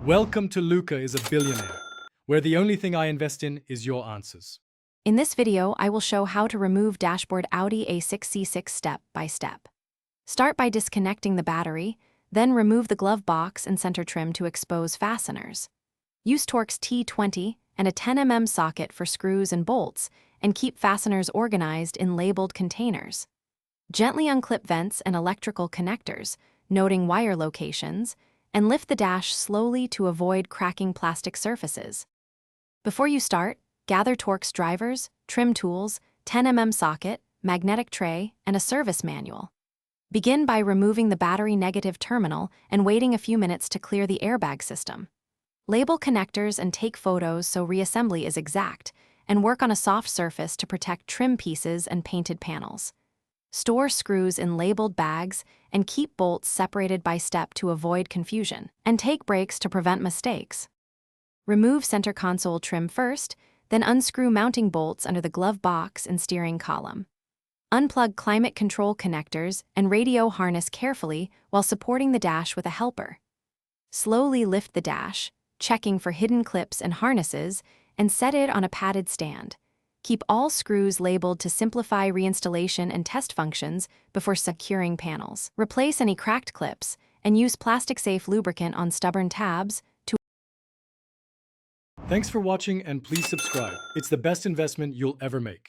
Welcome to Luca is a Billionaire, where the only thing I invest in is your answers. In this video, I will show how to remove dashboard Audi A6 C6 step by step. Start by disconnecting the battery, then remove the glove box and center trim to expose fasteners. Use Torx T20 and a 10mm socket for screws and bolts, and keep fasteners organized in labeled containers. Gently unclip vents and electrical connectors, noting wire locations, and lift the dash slowly to avoid cracking plastic surfaces. Before you start, gather Torx drivers, trim tools, 10mm socket, magnetic tray, and a service manual. Begin by removing the battery negative terminal and waiting a few minutes to clear the airbag system. Label connectors and take photos so reassembly is exact, and work on a soft surface to protect trim pieces and painted panels. Store screws in labeled bags and keep bolts separated by step to avoid confusion, and take breaks to prevent mistakes. Remove center console trim first, then unscrew mounting bolts under the glove box and steering column. Unplug climate control connectors and radio harness carefully while supporting the dash with a helper. Slowly lift the dash, checking for hidden clips and harnesses, and set it on a padded stand. Keep all screws labeled to simplify reinstallation and test functions before securing panels. Replace any cracked clips and use plastic-safe lubricant on stubborn tabs to. Thanks for watching and please subscribe. It's the best investment you'll ever make.